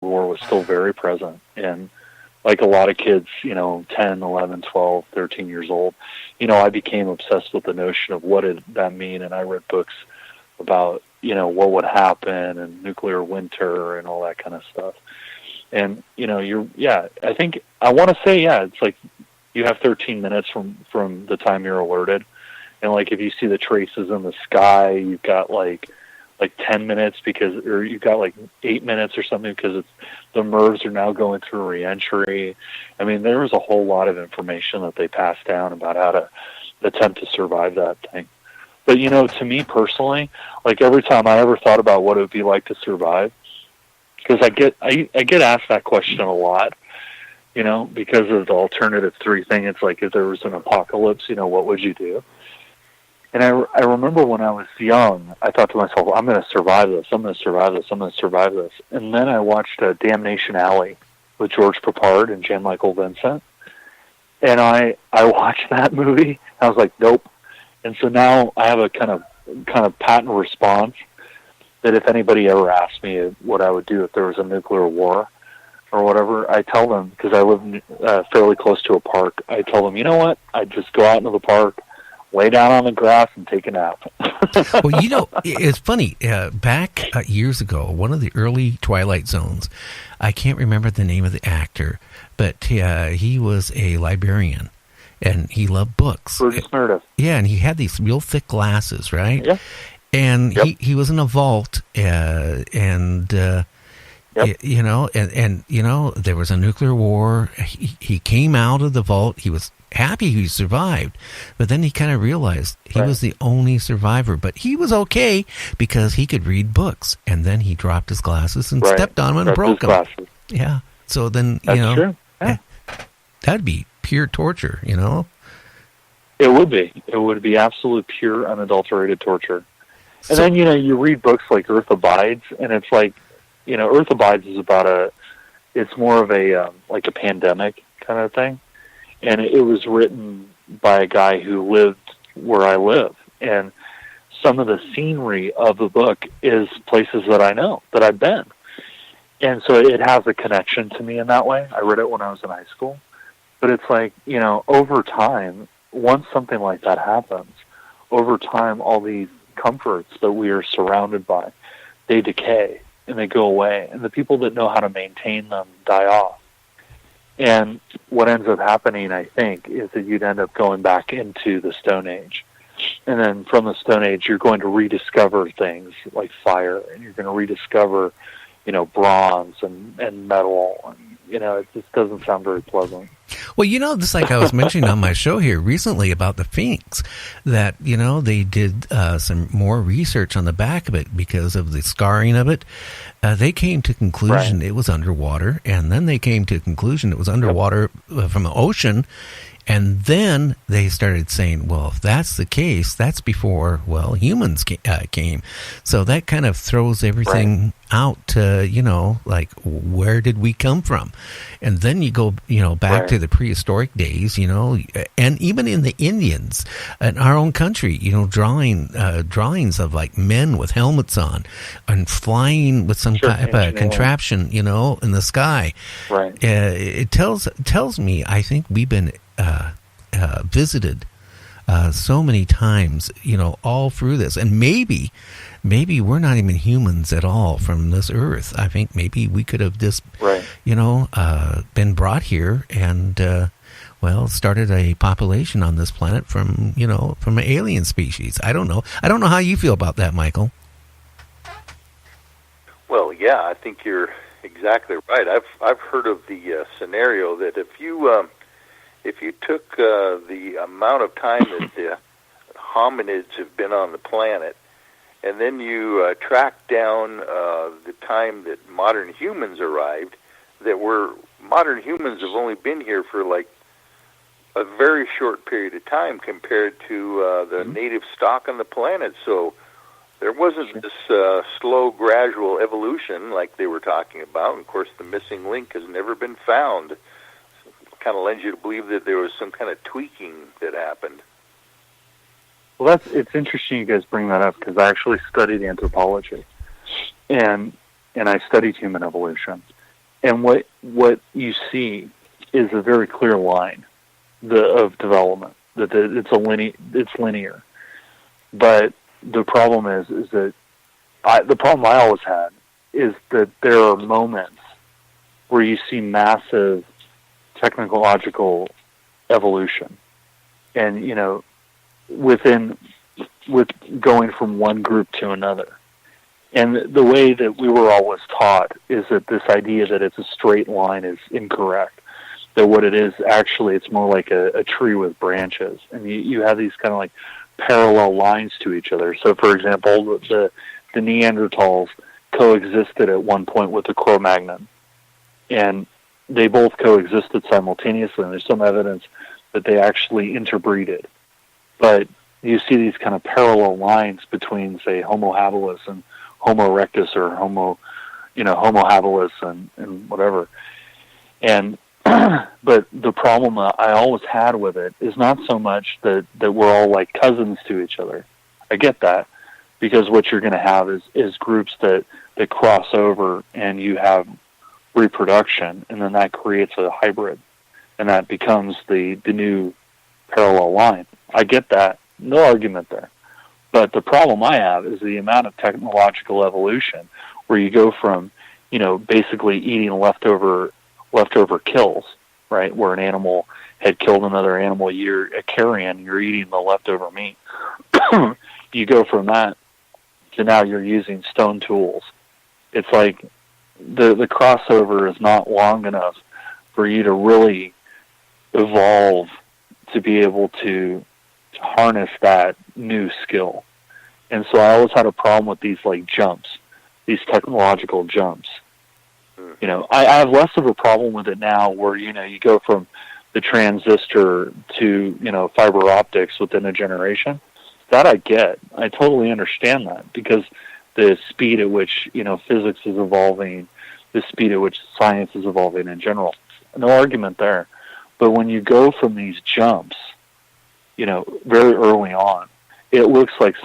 War was still very present. And like a lot of kids, 10, 11, 12, 13 years old, I became obsessed with the notion of what did that mean. And I read books about, what would happen and nuclear winter and all that kind of stuff. And, I think, I want to say, it's like you have 13 minutes from the time you're alerted. And like, if you see the traces in the sky, you've got like 10 minutes or you've got like 8 minutes or something because the MERVs are now going through reentry. I mean, there was a whole lot of information that they passed down about how to attempt to survive that thing. But, to me personally, like every time I ever thought about what it would be like to survive, because I get asked that question a lot, because of the alternative 3 thing. It's like, if there was an apocalypse, what would you do? And I remember when I was young, I thought to myself, I'm going to survive this. I'm going to survive this. I'm going to survive this. And then I watched Damnation Alley with George Papard and Jan Michael Vincent. And I watched that movie. I was like, nope. And so now I have a kind of patent response that if anybody ever asked me what I would do if there was a nuclear war or whatever, I tell them, because I live fairly close to a park, I tell them, you know what? I'd just go out into the park, lay down on the grass and take a nap. Well, it's funny. Back years ago, one of the early Twilight Zones, I can't remember the name of the actor, but he was a librarian, and he loved books. Burgess Meredith. Yeah, and he had these real thick glasses, right? Yeah. And he was in a vault, and there was a nuclear war. He came out of the vault. He was happy he survived, but then he kind of realized he was the only survivor. But he was okay because he could read books. And then he dropped his glasses and stepped on them and broke them. Glasses. Yeah. So then That's true. Yeah. That'd be pure torture. It would be. It would be absolute pure unadulterated torture. And then you read books like Earth Abides, and it's like Earth Abides is it's more of a like a pandemic kind of thing. And it was written by a guy who lived where I live. And some of the scenery of the book is places that I know, that I've been. And so it has a connection to me in that way. I read it when I was in high school. But it's like, over time, once something like that happens, over time, all these comforts that we are surrounded by, they decay and they go away. And the people that know how to maintain them die off. And what ends up happening, I think, is that you'd end up going back into the Stone Age. And then from the Stone Age, you're going to rediscover things like fire, and you're going to rediscover, bronze and metal. And, it just doesn't sound very pleasant. Well, just like I was mentioning on my show here recently about the Sphinx, that, they did some more research on the back of it because of the scarring of it. They came to conclusion it was underwater, and then they came to conclusion it was underwater from the ocean. And then they started saying, well, if that's the case, that's before, humans came. So that kind of throws everything out to, like, where did we come from? And then you go, back to the prehistoric days, and even in the Indians, in our own country, drawings of, like, men with helmets on and flying with some type of contraption, in the sky. Right. It tells me, I think we've been visited so many times, all through this. And maybe we're not even humans at all from this earth. I think maybe we could have just, been brought here and, started a population on this planet from an alien species. I don't know. I don't know how you feel about that, Michael. Well, yeah, I think you're exactly right. I've heard of the scenario that if you took the amount of time that the hominids have been on the planet, and then you track down the time that modern humans arrived, modern humans have only been here for like a very short period of time compared to the native stock on the planet. So there wasn't this slow, gradual evolution like they were talking about. And of course, the missing link has never been found. Kind of lends you to believe that there was some kind of tweaking that happened. Well, it's interesting you guys bring that up because I actually studied anthropology, and I studied human evolution, And what you see is a very clear line of development, that it's linear. But the problem is that the problem I always had is that there are moments where you see massive technological evolution, and with going from one group to another. And the way that we were always taught is that this idea that it's a straight line is incorrect. That what it is, actually, it's more like a tree with branches. And you have these kind of like parallel lines to each other. So, for example, the Neanderthals coexisted at one point with the Cro-Magnon. And they both coexisted simultaneously. And there's some evidence that they actually interbreeded. But you see these kind of parallel lines between, say, Homo habilis and Homo erectus, or Homo habilis and whatever. And but the problem I always had with it is not so much that we're all like cousins to each other. I get that, because what you're going to have is groups that cross over, and you have reproduction, and then that creates a hybrid, and that becomes the new parallel line. I get that. No argument there. But the problem I have is the amount of technological evolution, where you go from, basically eating leftover kills, right? Where an animal had killed another animal, you're a carrion, you're eating the leftover meat. You go from that to now you're using stone tools. It's like the crossover is not long enough for you to really evolve to be able to harness that new skill. And so I always had a problem with these like jumps, these technological jumps. I have less of a problem with it now, where you go from the transistor to fiber optics within a generation. That I get. I totally understand that, because the speed at which physics is evolving, the speed at which science is evolving in general. No argument there. But when you go from these jumps, very early on, it looks like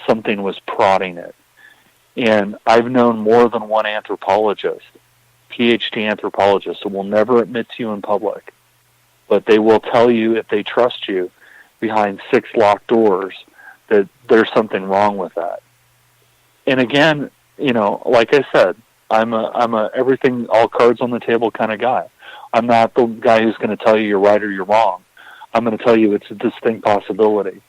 something was prodding it. And I've known more than one anthropologist, PhD anthropologist, who will never admit to you in public, but they will tell you, if they trust you, behind 6 locked doors, that there's something wrong with that. And again, like I said, I'm a everything, all cards on the table kind of guy. I'm not the guy who's going to tell you you're right or you're wrong. I'm going to tell you it's a distinct possibility.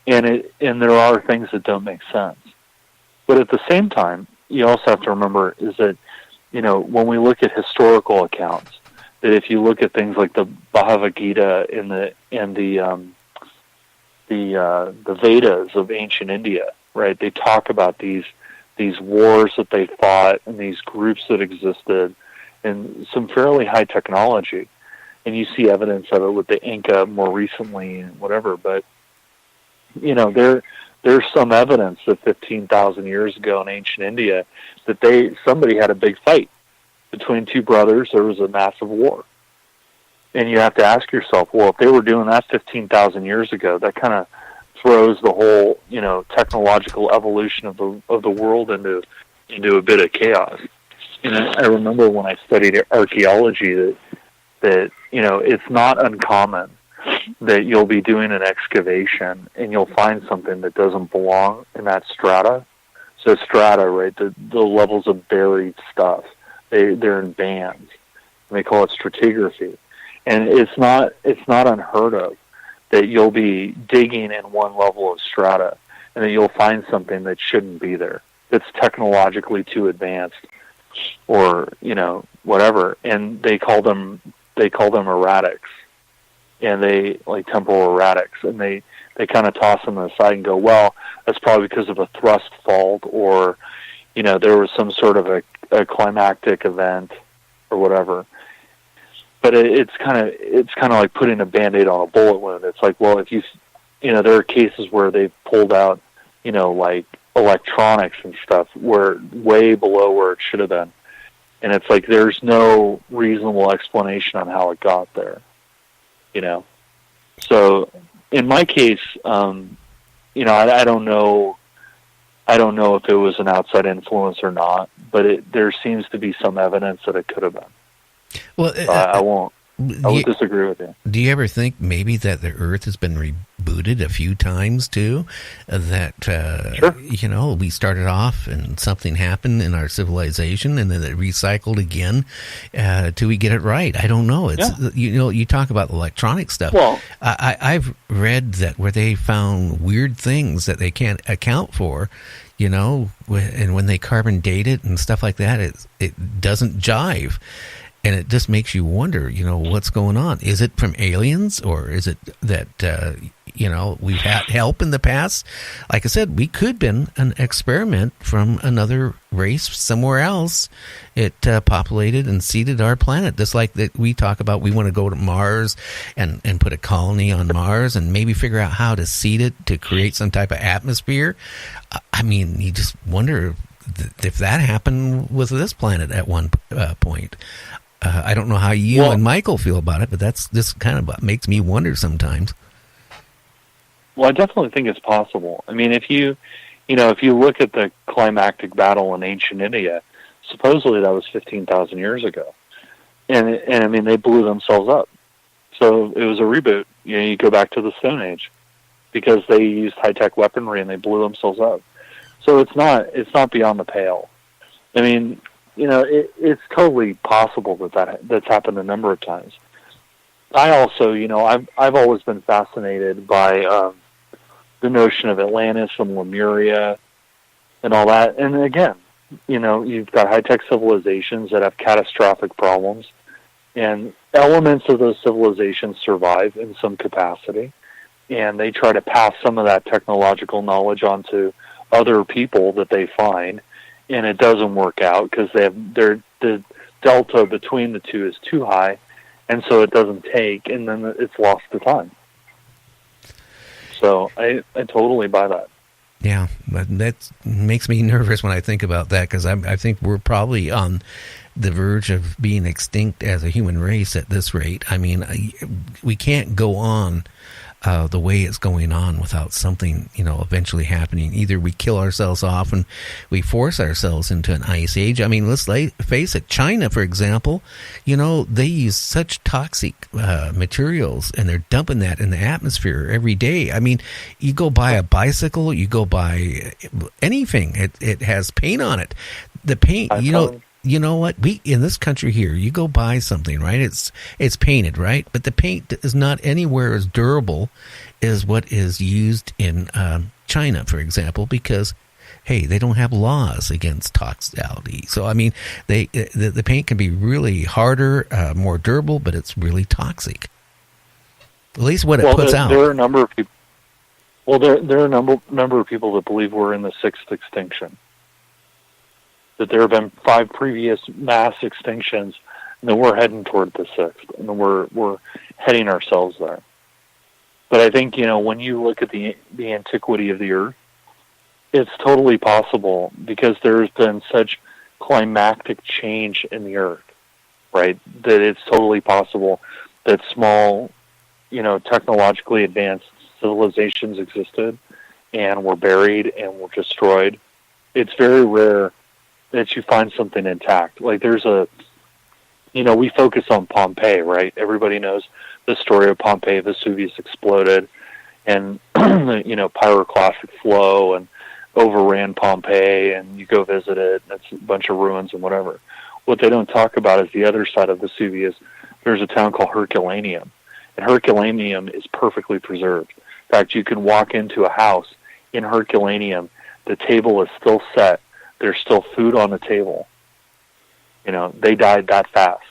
And there are things that don't make sense. But at the same time, you also have to remember is that, when we look at historical accounts, that if you look at things like the Bhagavad Gita and the Vedas of ancient India, right? They talk about these wars that they fought, and these groups that existed, and some fairly high technology. And you see evidence of it with the Inca more recently and whatever. But there's some evidence that 15,000 years ago in ancient India that somebody had a big fight between two brothers. There was a massive war. And you have to ask yourself, well, if they were doing that 15,000 years ago, that kind of throws the whole, technological evolution of the world into a bit of chaos. And I remember when I studied archaeology that it's not uncommon that you'll be doing an excavation and you'll find something that doesn't belong in that strata. So strata, right, the levels of buried stuff, they're in bands, and they call it stratigraphy. And it's not unheard of that you'll be digging in one level of strata and that you'll find something that shouldn't be there, that's technologically too advanced, or whatever. And they call them erratics, and they like temporal erratics, and they kind of toss them aside and go, well, that's probably because of a thrust fault, or there was some sort of a climactic event or whatever. But it's kind of like putting a Band-Aid on a bullet wound. It's like, well, if there are cases where they've pulled out, like electronics and stuff where way below where it should have been. And it's like, there's no reasonable explanation on how it got there, So in my case, I don't know if it was an outside influence or not, but there seems to be some evidence that it could have been. Well, I won't. I would disagree with you. Do you ever think maybe that the Earth has been rebooted a few times too? Sure. We started off and something happened in our civilization, and then it recycled again till we get it right. I don't know. It's you talk about electronic stuff. Well, I've read that where they found weird things that they can't account for. And when they carbon date it and stuff like that, it doesn't jive. And it just makes you wonder, what's going on? Is it from aliens, or is it that, we've had help in the past? Like I said, we could have been an experiment from another race somewhere else. It populated and seeded our planet, just like that we talk about. We want to go to Mars and put a colony on Mars and maybe figure out how to seed it to create some type of atmosphere. I mean, you just wonder if that happened with this planet at one point. I don't know how you and Michael feel about it, but that's just kind of what makes me wonder sometimes. Well, I definitely think it's possible. I mean, if you look at the climactic battle in ancient India, supposedly that was 15,000 years ago, and I mean they blew themselves up. So it was a reboot. You go back to the Stone Age because they used high-tech weaponry and they blew themselves up. So it's not beyond the pale. I mean, it's totally possible that's happened a number of times. I also, I've always been fascinated by the notion of Atlantis and Lemuria and all that. And again, you've got high-tech civilizations that have catastrophic problems, and elements of those civilizations survive in some capacity, and they try to pass some of that technological knowledge on to other people that they find. And it doesn't work out because the delta between the two is too high, and so it doesn't take, and then it's lost to time. So I totally buy that. Yeah, but that makes me nervous when I think about that, because I think we're probably on the verge of being extinct as a human race at this rate. I mean, we can't go on the way it's going on without something, eventually happening. Either we kill ourselves off and we force ourselves into an ice age. I mean, let's face it. China, for example, they use such toxic materials, and they're dumping that in the atmosphere every day. I mean, you go buy a bicycle, you go buy anything, it has paint on it. The paint, you know what? We in this country here, you go buy something, right? It's painted, right? But the paint is not anywhere as durable as what is used in China, for example, because hey, they don't have laws against toxicity. So I mean, the paint can be really harder, more durable, but it's really toxic. At least what it puts out. There are a number of people. Well, there are a number of people that believe we're in the sixth extinction. That there have been 5 previous mass extinctions, and then we're heading toward the 6th, and we're heading ourselves there. But I think, when you look at the antiquity of the Earth, it's totally possible because there's been such climactic change in the Earth, right? That it's totally possible that small, technologically advanced civilizations existed and were buried and were destroyed. It's very rare that you find something intact. Like there's we focus on Pompeii, right? Everybody knows the story of Pompeii. Vesuvius exploded, and pyroclastic flow and overran Pompeii, and you go visit it. It's a bunch of ruins and whatever. What they don't talk about is the other side of Vesuvius. There's a town called Herculaneum, and Herculaneum is perfectly preserved. In fact, you can walk into a house in Herculaneum. The table is still set. There's still food on the table. They died that fast.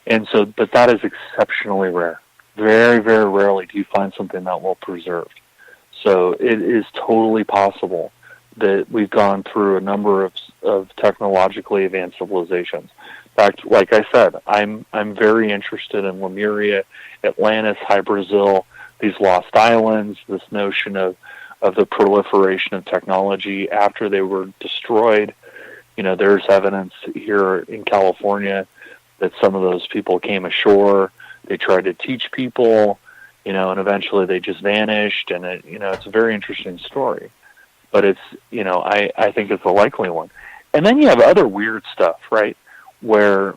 And so, but that is exceptionally rare. Very, very rarely do you find something that well preserved. So it is totally possible that we've gone through a number of technologically advanced civilizations. In fact, like I said, I'm very interested in Lemuria, Atlantis, High Brazil, these lost islands, this notion of the proliferation of technology after they were destroyed. There's evidence here in California that some of those people came ashore. They tried to teach people, and eventually they just vanished. And it's a very interesting story. But it's, I think it's a likely one. And then you have other weird stuff, right? Where